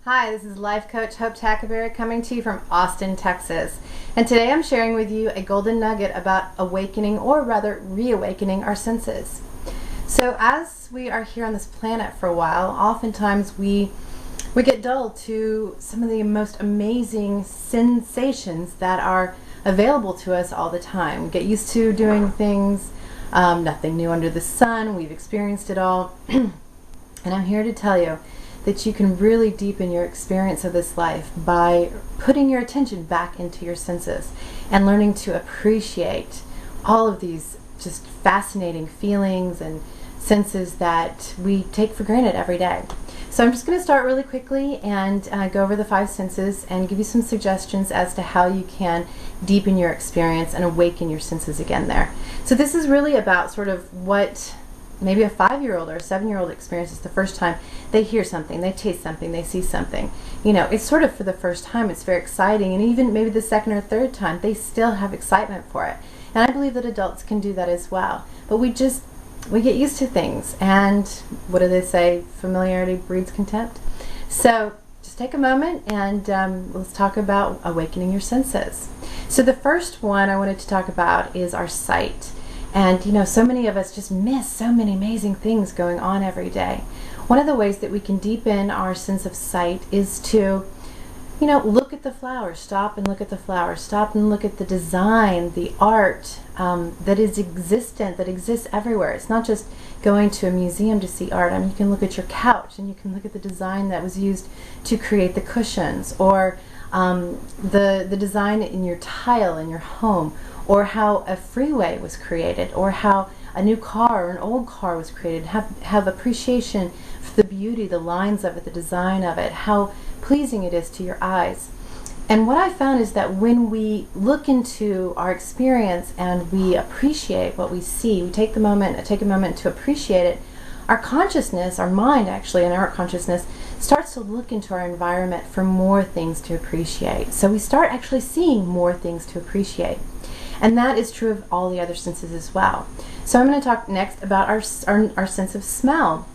Hi, this is Life Coach Hope Tackaberry coming to you from Austin, Texas. And today I'm sharing with you a golden nugget about awakening, or rather reawakening, our senses. So as we are here on this planet for a while, oftentimes we get dull to some of the most amazing sensations that are available to us all the time. We get used to doing things, nothing new under the sun, we've experienced it all. And I'm here to tell you that you can really deepen your experience of this life by putting your attention back into your senses and learning to appreciate all of these just fascinating feelings and senses that we take for granted every day. So I'm just going to start really quickly and go over the 5 senses and give you some suggestions as to how you can deepen your experience and awaken your senses again there. So this is really about sort of what maybe a 5-year-old or a 7-year-old experiences the first time they hear something, they taste something, they see something. You know, it's sort of for the first time, it's very exciting, and even maybe the second or third time, they still have excitement for it. And I believe that adults can do that as well. But we get used to things, and what do they say? Familiarity breeds contempt. So just take a moment and let's talk about awakening your senses. So the first one I wanted to talk about is our sight. And you know, so many of us just miss so many amazing things going on every day. One of the ways that we can deepen our sense of sight is to, you know, look at the flowers. Stop and look at the flowers. Stop and look at the design, the art that is existent, that exists everywhere. It's not just going to a museum to see art. I mean, you can look at your couch and you can look at the design that was used to create the cushions, or the design in your tile in your home, or how a freeway was created, or how a new car or an old car was created. Have appreciation for the beauty, the lines of it, the design of it, how pleasing it is to your eyes. And what I found is that when we look into our experience and we appreciate what we see, we take a moment to appreciate it, our consciousness, our mind actually, and our consciousness starts to look into our environment for more things to appreciate. So we start actually seeing more things to appreciate. And that is true of all the other senses as well. So I'm going to talk next about our sense of smell.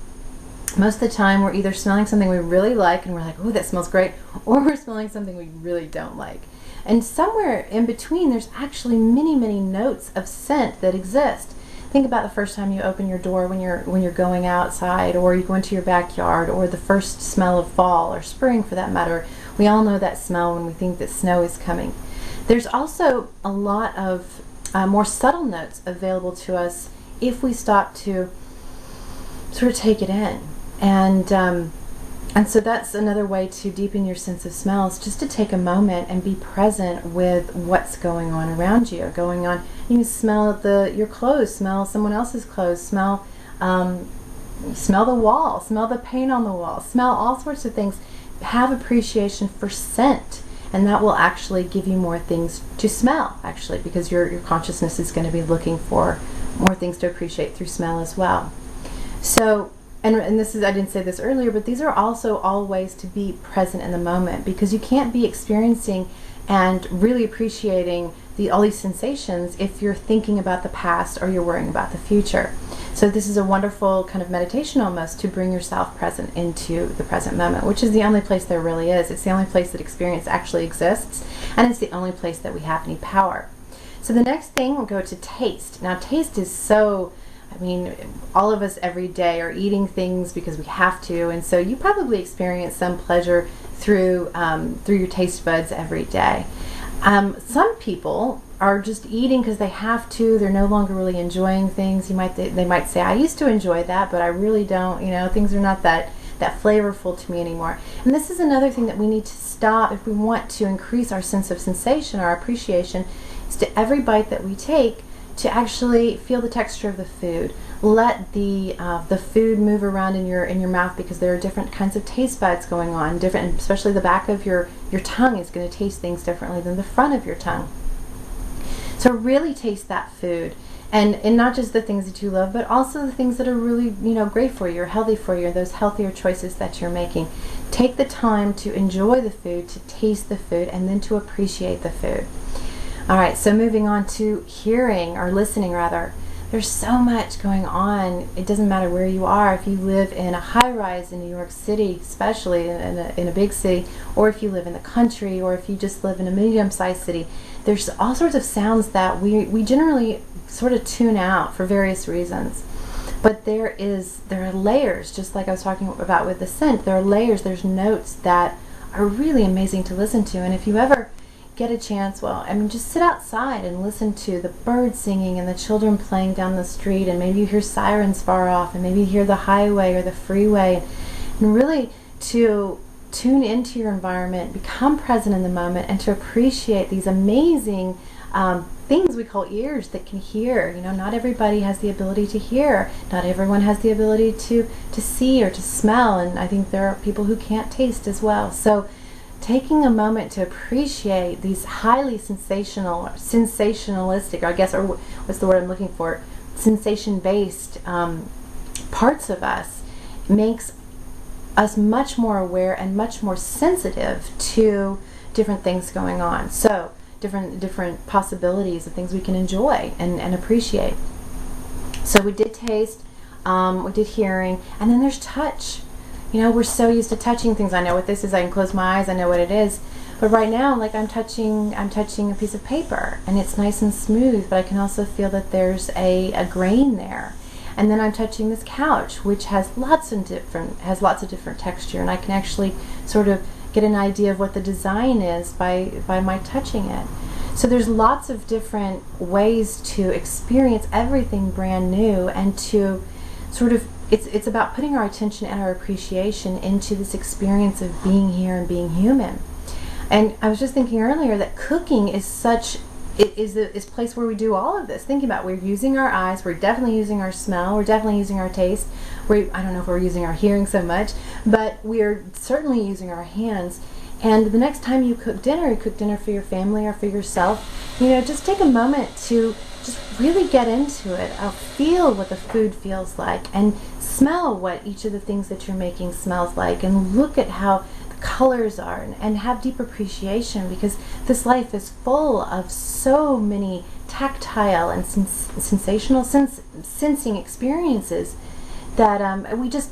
Most of the time we're either smelling something we really like and we're like, oh, that smells great, or we're smelling something we really don't like. And somewhere in between there's actually many, many notes of scent that exist. Think about the first time you open your door when you're going outside, or you go into your backyard, or the first smell of fall or spring for that matter. We all know that smell when we think that snow is coming. There's also a lot of more subtle notes available to us if we stop to sort of take it in. And so that's another way to deepen your sense of smell, is just to take a moment and be present with what's going on around you. You can smell your clothes, smell someone else's clothes, smell the wall, smell the paint on the wall, smell all sorts of things. Have appreciation for scent. And that will actually give you more things to smell, actually, because your consciousness is going to be looking for more things to appreciate through smell as well. So, and this is, I didn't say this earlier, but these are also all ways to be present in the moment, because you can't be experiencing and really appreciating all these sensations if you're thinking about the past or you're worrying about the future. So this is a wonderful kind of meditation almost to bring yourself present into the present moment, which is the only place there really is. It's the only place that experience actually exists, and it's the only place that we have any power. So the next thing, we'll go to taste. Now taste is so, I mean, all of us every day are eating things because we have to, and so you probably experience some pleasure through your taste buds every day. Some people are just eating because they have to. They're no longer really enjoying things. They might say, I used to enjoy that, but I really don't. You know, things are not that flavorful to me anymore. And this is another thing that we need to stop if we want to increase our sense of sensation, our appreciation, is to every bite that we take to actually feel the texture of the food. Let the food move around in your mouth, because there are different kinds of taste buds going on. Different, especially the back of your tongue is going to taste things differently than the front of your tongue. So really taste that food, and not just the things that you love, but also the things that are really, you know, great for you or healthy for you, those healthier choices that you're making. Take the time to enjoy the food, to taste the food, and then to appreciate the food. All right, so moving on to hearing, or listening rather. there's so much going on. It doesn't matter where you are. If you live in a high-rise in New York City, especially in a big city, or if you live in the country, or if you just live in a medium-sized city, there's all sorts of sounds that we generally sort of tune out for various reasons. But there are layers, just like I was talking about with the scent. There are layers, there's notes that are really amazing to listen to. And if you ever get a chance, well, I mean, just sit outside and listen to the birds singing and the children playing down the street, and maybe you hear sirens far off, and maybe you hear the highway or the freeway, and really to tune into your environment, become present in the moment, and to appreciate these amazing things we call ears that can hear. You know, not everybody has the ability to hear. Not everyone has the ability to see or to smell, and I think there are people who can't taste as well. So taking a moment to appreciate these highly sensationalistic, I guess, or what's the word I'm looking for, sensation-based parts of us makes us much more aware and much more sensitive to different things going on. So different possibilities of things we can enjoy and appreciate. So we did taste, we did hearing, and then there's touch. You know, we're so used to touching things. I know what this is. I can close my eyes. I know what it is. But right now, like I'm touching a piece of paper, and it's nice and smooth. But I can also feel that there's a grain there. And then I'm touching this couch, which has lots of different texture, and I can actually sort of get an idea of what the design is by my touching it. So there's lots of different ways to experience everything brand new, and to sort of, it's about putting our attention and our appreciation into this experience of being here and being human. And I was just thinking earlier that cooking is a place where we do all of this. Thinking about, we're using our eyes, we're definitely using our smell, we're definitely using our taste. I don't know if we're using our hearing so much, but we're certainly using our hands. And the next time you cook dinner for your family or for yourself, you know, just take a moment to just really get into it. Feel what the food feels like, and smell what each of the things that you're making smells like, and look at how the colors are, and have deep appreciation, because this life is full of so many tactile and sensational sensing experiences that we just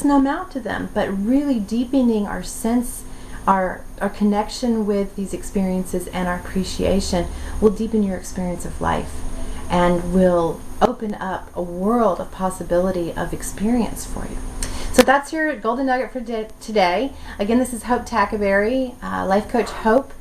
numb out to them. But really deepening our sense, our connection with these experiences and our appreciation will deepen your experience of life, and will open up a world of possibility of experience for you. So that's your golden nugget for today. Again, this is Hope Tackaberry, Life Coach Hope,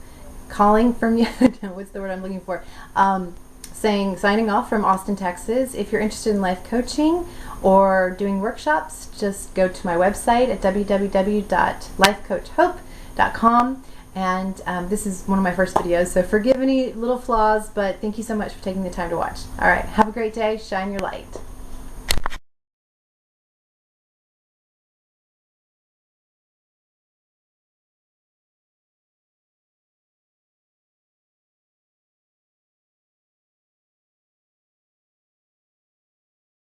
calling from you. What's the word I'm looking for? Signing off from Austin, Texas. If you're interested in life coaching or doing workshops, just go to my website at www.lifecoachhope.com. And this is one of my first videos, so forgive any little flaws, but thank you so much for taking the time to watch. All right, have a great day. Shine your light.